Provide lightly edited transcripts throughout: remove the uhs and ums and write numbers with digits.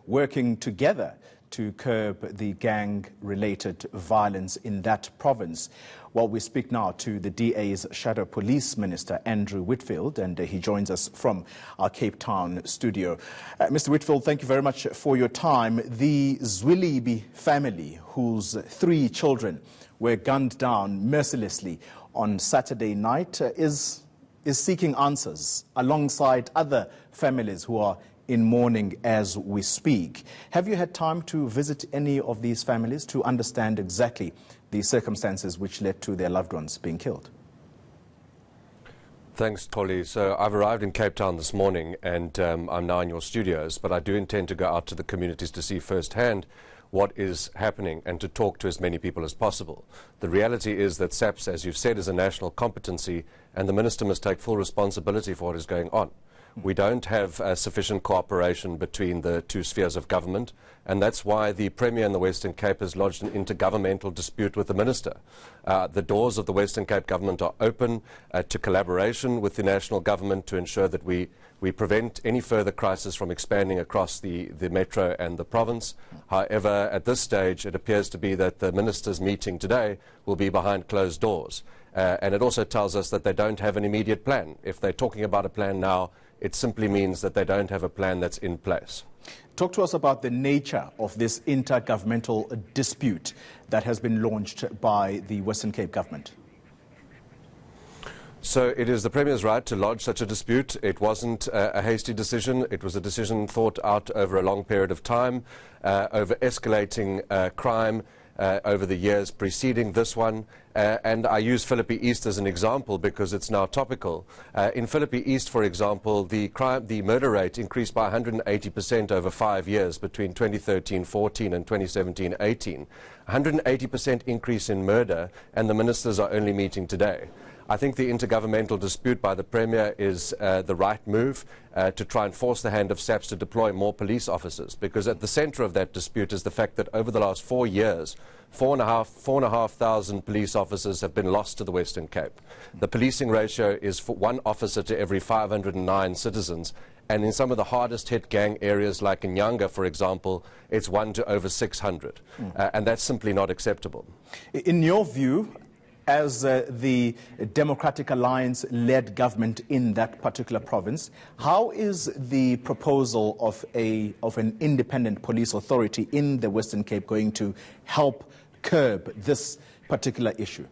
working together to curb the gang-related violence in that province. Well, we speak now to the DA's Shadow Police Minister, Andrew Whitfield, and he joins us from our Cape Town studio. Mr. Whitfield, thank you very much for your time. The Zwelibe family, whose 3 children were gunned down mercilessly on Saturday night, is seeking answers alongside other families who are in mourning as we speak. Have you had time to visit any of these families to understand exactly the circumstances which led to their loved ones being killed? Thanks, Tolly. So I've arrived in Cape Town this morning and I'm now in your studios, but I do intend to go out to the communities to see firsthand what is happening and to talk to as many people as possible. The reality is that SAPS, as you've said, is a national competency, and the Minister must take full responsibility for what is going on. We don't have sufficient cooperation between the 2 spheres of government, and that's why the Premier in the Western Cape has lodged an intergovernmental dispute with the Minister. The doors of the Western Cape government are open to collaboration with the national government to ensure that we prevent any further crisis from expanding across the metro and the province. However, at this stage, it appears to be that the Minister's meeting today will be behind closed doors. And it also tells us that they don't have an immediate plan. If they're talking about a plan now, it simply means that they don't have a plan that's in place. Talk to us about the nature of this intergovernmental dispute that has been launched by the Western Cape government. So it is the Premier's right to lodge such a dispute. It wasn't a hasty decision. It was a decision thought out over a long period of time, over escalating crime over the years preceding this one. And I use Philippi East as an example because it's now topical. In Philippi East, for example, the murder rate increased by 180% over 5 years between 2013-14 and 2017-18. 180% increase in murder, and the ministers are only meeting today. I think the intergovernmental dispute by the Premier is the right move to try and force the hand of SAPS to deploy more police officers, because at the centre of that dispute is the fact that over the last 4 years, 4,500 police officers have been lost to the Western Cape. The policing ratio is for 1 officer to every 509 citizens, and in some of the hardest hit gang areas like in Nyanga, for example, it's 1 to over 600. And that's simply not acceptable. In your view, as the Democratic Alliance-led government in that particular province, how is the proposal of an independent police authority in the Western Cape going to help curb this particular issue?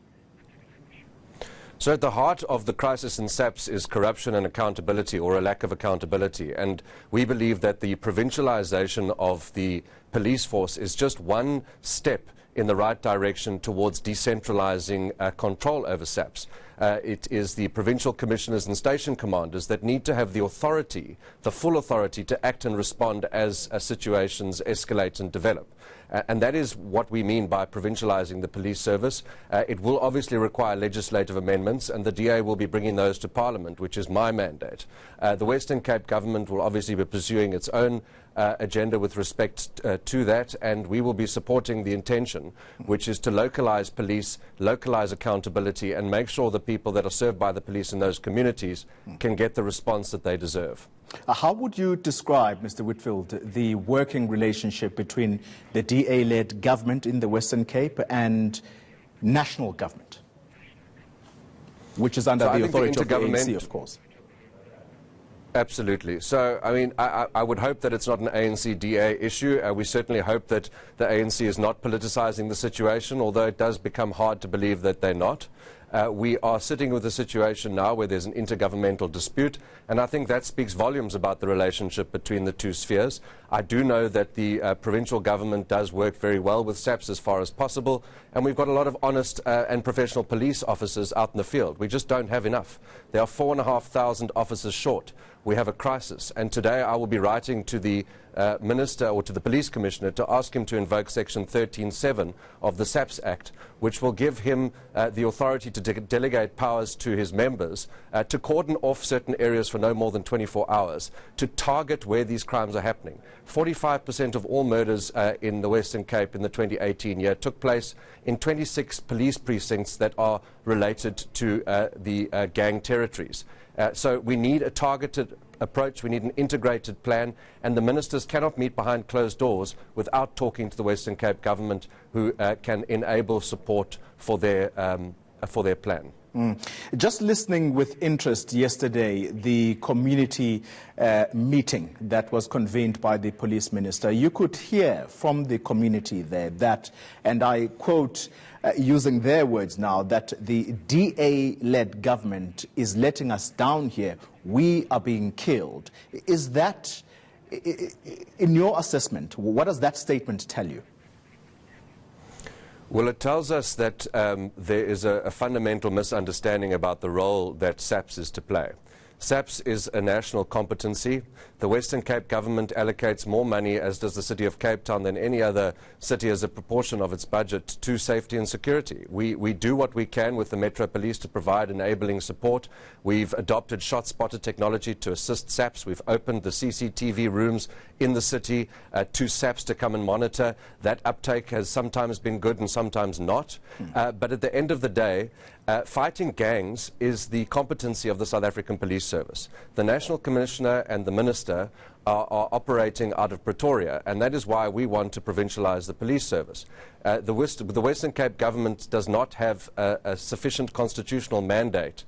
So at the heart of the crisis in SAPS is corruption and accountability, or a lack of accountability. And we believe that the provincialisation of the police force is just one step in the right direction towards decentralising control over SAPS. It is the provincial commissioners and station commanders that need to have the authority, the full authority, to act and respond as situations escalate and develop. And that is what we mean by provincialising the police service. It will obviously require legislative amendments, and the DA will be bringing those to Parliament, which is my mandate. The Western Cape government will obviously be pursuing its own agenda with respect to that, and we will be supporting the intention, which is to localise police, localise accountability, and make sure the people that are served by the police in those communities can get the response that they deserve. How would you describe, Mr. Whitfield, the working relationship between the DA-led government in the Western Cape and national government, which is under the authority of the ANC, of course? Absolutely. So, I mean, I would hope that it's not an ANC-DA issue. We certainly hope that the ANC is not politicising the situation, although it does become hard to believe that they're not. We are sitting with a situation now where there's an intergovernmental dispute, and I think that speaks volumes about the relationship between the 2 spheres. I do know that the provincial government does work very well with SAPS as far as possible, and we've got a lot of honest and professional police officers out in the field. We just don't have enough. There are 4,500 officers short. We have a crisis, and today I will be writing to the Minister or to the Police Commissioner to ask him to invoke Section 13(7) of the SAPS Act, which will give him the authority to delegate powers to his members to cordon off certain areas for no more than 24 hours, to target where these crimes are happening. 45% of all murders in the Western Cape in the 2018 year took place in 26 police precincts that are related to the gang territories. So we need a targeted approach, we need an integrated plan, and the ministers cannot meet behind closed doors without talking to the Western Cape government, who can enable support for their plan. Just listening with interest yesterday, the community meeting that was convened by the police minister, you could hear from the community there that, and I quote, using their words now, that the DA-led government is letting us down here. We are being killed. Is that, in your assessment, what does that statement tell you? Well, it tells us that there is a fundamental misunderstanding about the role that SAPS is to play. SAPS is a national competency. The Western Cape government allocates more money, as does the city of Cape Town, than any other city as a proportion of its budget to safety and security. We do what we can with the Metro Police to provide enabling support. We've adopted shot spotter technology to assist SAPS. We've opened the CCTV rooms in the city to SAPS to come and monitor. That uptake has sometimes been good and sometimes not. But at the end of the day, fighting gangs is the competency of the South African Police Service. The National Commissioner and the Minister are operating out of Pretoria, and that is why we want to provincialise the police service. The Western Cape government does not have a sufficient constitutional mandate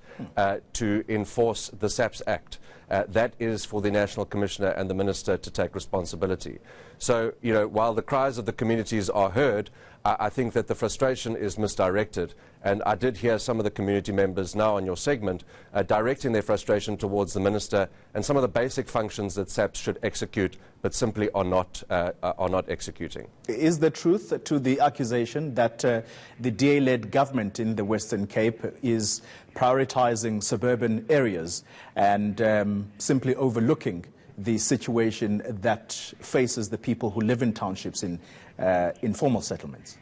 to enforce the SAPS Act. That is for the National Commissioner and the Minister to take responsibility. So, you know, while the cries of the communities are heard, I think that the frustration is misdirected. And I did hear some of the community members now on your segment directing their frustration towards the Minister and some of the basic functions that SAPS should execute, but simply are not executing. Is the truth to the accusation that the DA-led government in the Western Cape is prioritising suburban areas and simply overlooking the situation that faces the people who live in townships in informal settlements?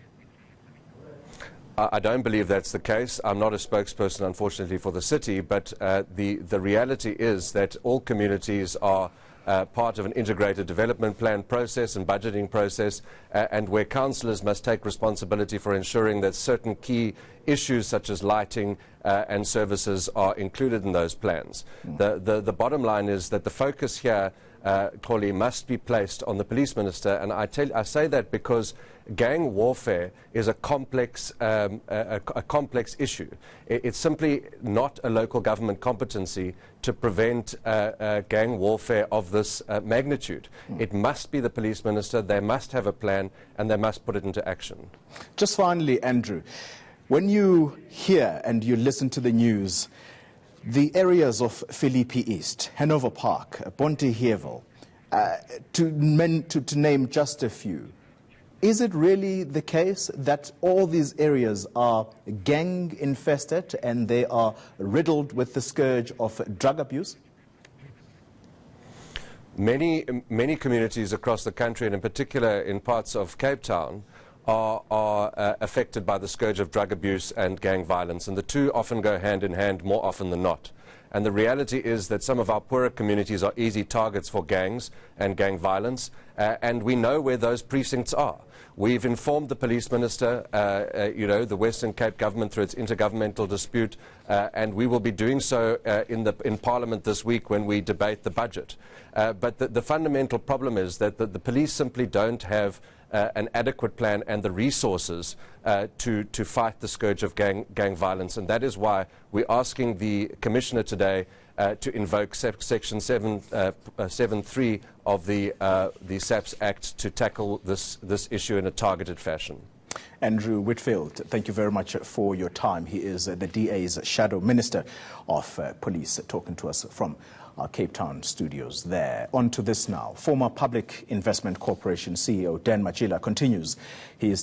I don't believe that's the case. I'm not a spokesperson, unfortunately, for the city, but the reality is that all communities are part of an integrated development plan process and budgeting process, and where councillors must take responsibility for ensuring that certain key issues such as lighting and services are included in those plans. The bottom line is that the focus here, Collie, must be placed on the police minister, and I say that because gang warfare is a complex issue. It's simply not a local government competency to prevent gang warfare of this magnitude. It must be the police minister. They must have a plan, and they must put it into action. Just finally, Andrew, when you hear and you listen to the news, the areas of Philippi East, Hanover Park, Pontyheerville, to name just a few, is it really the case that all these areas are gang-infested and they are riddled with the scourge of drug abuse? Many communities across the country, and in particular in parts of Cape Town, are affected by the scourge of drug abuse and gang violence, and the two often go hand in hand more often than not. And the reality is that some of our poorer communities are easy targets for gangs and gang violence, and we know where those precincts are. We've informed the police minister, the Western Cape government through its intergovernmental dispute, and we will be doing so in Parliament this week when we debate the budget. But the fundamental problem is that the police simply don't have an adequate plan and the resources to fight the scourge of gang violence, and that is why we're asking the Commissioner today to invoke Section 7.3 of the SAPS Act to tackle this issue in a targeted fashion. Andrew Whitfield, thank you very much for your time. He is the DA's Shadow Minister of Police, talking to us from our Cape Town studios there. On to this now. Former Public Investment Corporation CEO Dan Matjila continues. He is